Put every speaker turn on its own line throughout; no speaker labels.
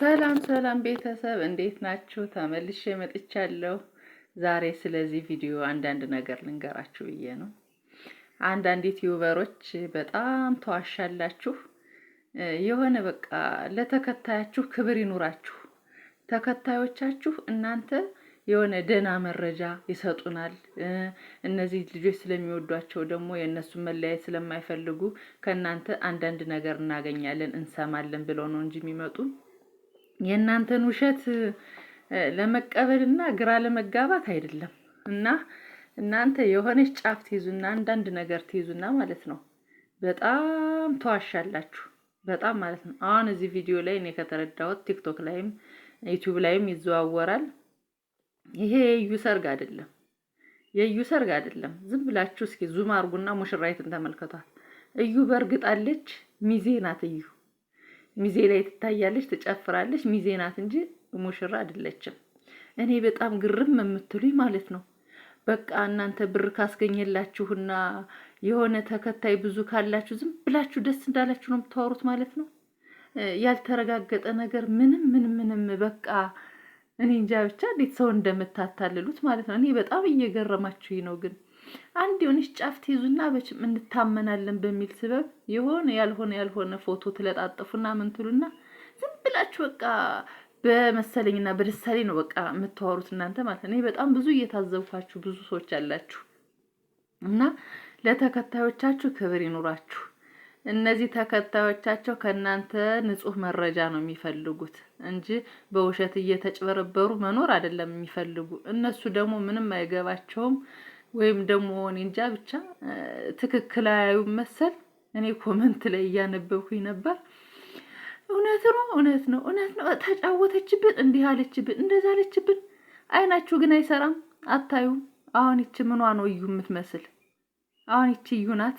ሰላም ሰላም ቤተሰብ እንዴት ናችሁ? ተመልሼ መጥቻለሁ። ዛሬ ስለዚህ ቪዲዮ አንዳንድ ነገር ልንገራችሁ ብዬ ነው። አንዳንድ ዩቲዩበሮች በጣም ተዋሻላችሁ። የሆነ በቃ ለተከታያችሁ ክብር ይኑራችሁ። ተከታዮቻችሁ እናንተ የሆነ ደህና መረጃ ይሰጡናል። እነዚህ ልጆች ስለሚወዷቸው ደግሞ የእነሱን መለያየት ስለማይፈልጉ ከእናንተ አንዳንድ ነገር እናገኛለን እንሰማለን ብለው ነው እንጂ የሚመጡ የእናንተን ውሸት ለመቀበልና ግራ ለመጋባት አይደለም። እና እናንተ የሆነች ጫፍ ትይዙና አንዳንድ ነገር ትይዙና ማለት ነው በጣም ተዋሻላችሁ። በጣም ማለት ነው። አሁን እዚህ ቪዲዮ ላይ እኔ ከተረዳሁት ቲክቶክ ላይም ዩቲዩብ ላይም ይዘዋወራል። ይሄ የዩ ሰርግ አይደለም፣ የዩ ሰርግ አይደለም። ዝም ብላችሁ እስኪ ዙም አርጉና ሙሽራይትን ተመልከቷት። እዩ በርግጣለች፣ ሚዜ ናት። እዩ ሚዜ ላይ ትታያለች፣ ትጨፍራለች፣ ሚዜ ናት እንጂ ሙሽራ አይደለችም። እኔ በጣም ግርም የምትሉኝ ማለት ነው በቃ እናንተ ብር ካስገኘላችሁና የሆነ ተከታይ ብዙ ካላችሁ ዝም ብላችሁ ደስ እንዳላችሁ ነው የምታወሩት ማለት ነው። ያልተረጋገጠ ነገር ምንም በቃ እኔ እንጃ ብቻ እንዴት ሰው እንደምታታልሉት ማለት ነው። እኔ በጣም እየገረማችሁኝ ነው። ግን አንድ የሆነች ጫፍ ትይዙና በችም እንታመናለን በሚል ስበብ የሆነ ያልሆነ ፎቶ ትለጣጥፉና ምን ትሉና ዝም ብላችሁ በቃ በመሰለኝና በደሳሌ ነው በቃ የምታወሩት እናንተ ማለት ነው። እኔ በጣም ብዙ እየታዘብኳችሁ ብዙ ሰዎች አላችሁ እና ለተከታዮቻችሁ ክብር ይኑራችሁ። እነዚህ ተከታዮቻቸው ከናንተ ንጹህ መረጃ ነው የሚፈልጉት እንጂ በውሸት እየተጭበረበሩ መኖር አይደለም የሚፈልጉ። እነሱ ደግሞ ምንም አይገባቸውም ወይም ደግሞ እኔ እንጃ ብቻ ትክክል አያዩም መሰል። እኔ ኮመንት ላይ እያነበብኩኝ ነበር። እውነት ነው ተጫወተችብን፣ እንዲህ አለችብን፣ እንደዛ አለችብን። አይናችሁ ግን አይሰራም፣ አታዩም። አሁን ይቺ ምኗ ነው እዩ የምትመስል? አሁን ይቺ እዩ ናት።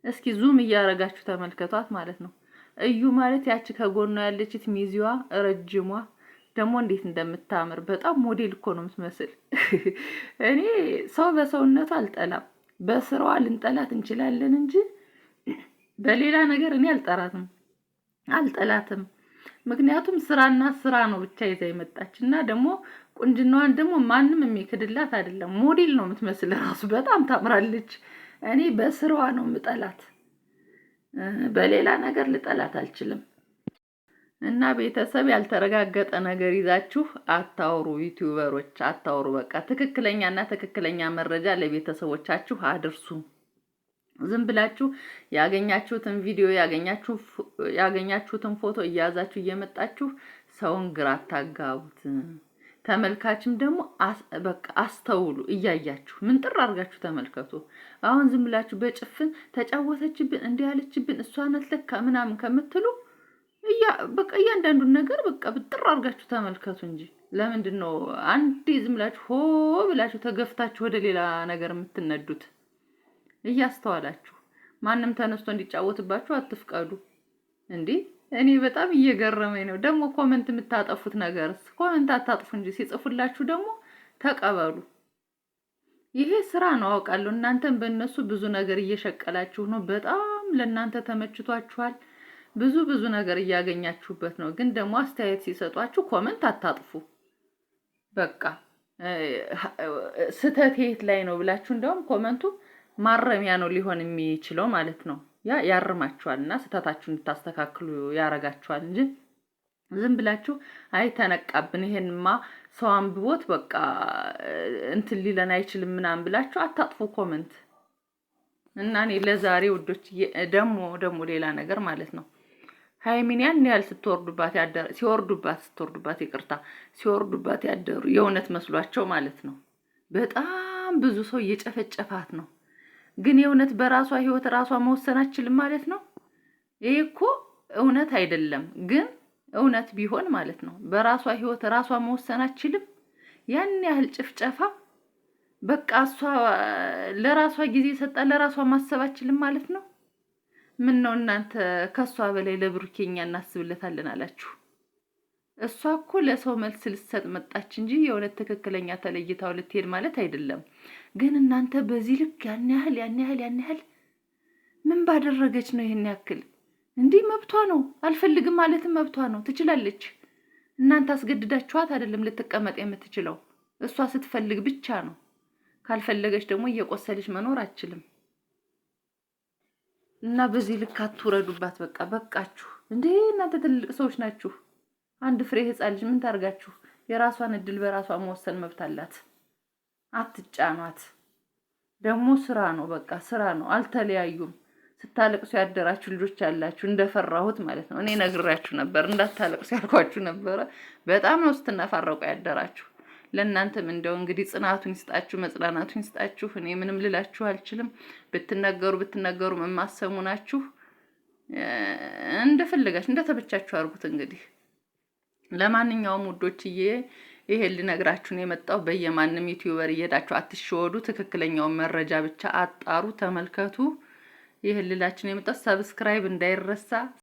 እስኪ ዙም እያረጋችሁ ተመልከቷት ማለት ነው። እዩ ማለት ያቺ ከጎኗ ያለችት ሚዚዋ ረጅሟ ደግሞ እንዴት እንደምታምር በጣም ሞዴል እኮ ነው የምትመስል። እኔ ሰው በሰውነቱ አልጠላም፣ በስራዋ ልንጠላት እንችላለን እንጂ በሌላ ነገር እኔ አልጠላትም። ምክንያቱም ስራና ስራ ነው ብቻ ይዛ የመጣችና ደግሞ ቁንጅናዋን ደግሞ ማንም የሚክድላት አይደለም። ሞዴል ነው የምትመስል፣ ራሱ በጣም ታምራለች። እኔ በስራዋ ነው የምጠላት፣ በሌላ ነገር ልጠላት አልችልም። እና ቤተሰብ ያልተረጋገጠ ነገር ይዛችሁ አታውሩ፣ ዩቲዩበሮች አታውሩ። በቃ ትክክለኛ መረጃ ለቤተሰቦቻችሁ አድርሱ። ዝም ብላችሁ ያገኛችሁትን ቪዲዮ ያገኛችሁትን ፎቶ እያያዛችሁ እየመጣችሁ ሰውን ግራ አታጋቡት። ተመልካችም ደግሞ በቃ አስተውሉ። እያያችሁ ምንጥር አድርጋችሁ ተመልከቱ። አሁን ዝም ብላችሁ በጭፍን ተጫወተችብን፣ እንዲህ ያለችብን እሷ ናት ለካ ምናምን ከምትሉ በቃ እያንዳንዱን ነገር በቃ ብጥር አድርጋችሁ ተመልከቱ እንጂ ለምንድን ነው አንዴ ዝም ብላችሁ ሆ ብላችሁ ተገፍታችሁ ወደ ሌላ ነገር የምትነዱት? እያስተዋላችሁ ማንም ተነስቶ እንዲጫወትባችሁ አትፍቀዱ እንዴ። እኔ በጣም እየገረመኝ ነው። ደግሞ ኮሜንት የምታጠፉት ነገርስ ኮሜንት አታጥፉ እንጂ ሲጽፉላችሁ ደግሞ ተቀበሉ። ይሄ ስራ ነው አውቃለሁ። እናንተም በእነሱ ብዙ ነገር እየሸቀላችሁ ነው። በጣም ለእናንተ ተመችቷችኋል። ብዙ ነገር እያገኛችሁበት ነው። ግን ደግሞ አስተያየት ሲሰጧችሁ ኮሜንት አታጥፉ። በቃ ስተት የት ላይ ነው ብላችሁ እንደውም ኮሜንቱ ማረሚያ ነው ሊሆን የሚችለው ማለት ነው። ያርማችኋልና ስተታችሁን እንድታስተካክሉ ያረጋችኋል እንጂ ዝም ብላችሁ አይ ተነቃብን ይሄንማ ሰው አንብቦት በቃ እንትን ሊለን አይችልም ምናምን ብላችሁ አታጥፉ ኮሜንት። እና እኔ ለዛሬ ውዶች ደግሞ ሌላ ነገር ማለት ነው ሃይሚን ያን ያህል ሲወርዱባት ያደሩ የእውነት መስሏቸው ማለት ነው። በጣም ብዙ ሰው እየጨፈጨፋት ነው። ግን የእውነት በራሷ ህይወት ራሷ መወሰን አትችልም ማለት ነው። ይሄ እኮ እውነት አይደለም። ግን እውነት ቢሆን ማለት ነው በራሷ ህይወት ራሷ መወሰን አትችልም። ያን ያህል ጭፍጨፋ በቃ እሷ ለራሷ ጊዜ ሰጣ ለራሷ ማሰብ አትችልም ማለት ነው። ምን ነው እናንተ ከሷ በላይ ለብሩኬኛ እናስብለታለን አላችሁ? እሷ እኮ ለሰው መልስ ልትሰጥ መጣች እንጂ የእውነት ትክክለኛ ተለይታው ልትሄድ ማለት አይደለም። ግን እናንተ በዚህ ልክ ያን ያህል ምን ባደረገች ነው ይሄን ያክል? እንዲህ መብቷ ነው። አልፈልግም ማለትም መብቷ ነው። ትችላለች። እናንተ አስገድዳችኋት አይደለም ልትቀመጥ የምትችለው፣ እሷ ስትፈልግ ብቻ ነው። ካልፈለገች ደግሞ እየቆሰለች መኖር አትችልም። እና በዚህ ልክ አትውረዱባት። በቃ በቃችሁ እንዴ! እናንተ ትልቅ ሰዎች ናችሁ። አንድ ፍሬ ህፃን ልጅ ምን ታርጋችሁ? የራሷን እድል በራሷ መወሰን መብት አላት። አትጫኗት። ደግሞ ስራ ነው፣ በቃ ስራ ነው። አልተለያዩም። ስታለቅሱ ያደራችሁ ልጆች አላችሁ፣ እንደፈራሁት ማለት ነው። እኔ ነግራችሁ ነበር እንዳታለቅሱ ያልኳችሁ ነበረ። በጣም ነው ስትነፋረቁ ያደራችሁ። ለእናንተም እንደው እንግዲህ ጽናቱን ይስጣችሁ፣ መጽናናቱን ይስጣችሁ። እኔ ምንም ልላችሁ አልችልም። ብትነገሩ የማሰሙ ናችሁ። እንደፈለጋችሁ እንደተበቻችሁ አድርጉት። እንግዲህ ለማንኛውም ውዶችዬ ይሄን ልነግራችሁ ነው የመጣው። በየማንም ዩቲዩበር እየሄዳችሁ አትሸወዱ። ትክክለኛውን መረጃ ብቻ አጣሩ፣ ተመልከቱ። ይሄን ልላችሁ ነው የመጣው። ሰብስክራይብ እንዳይረሳ።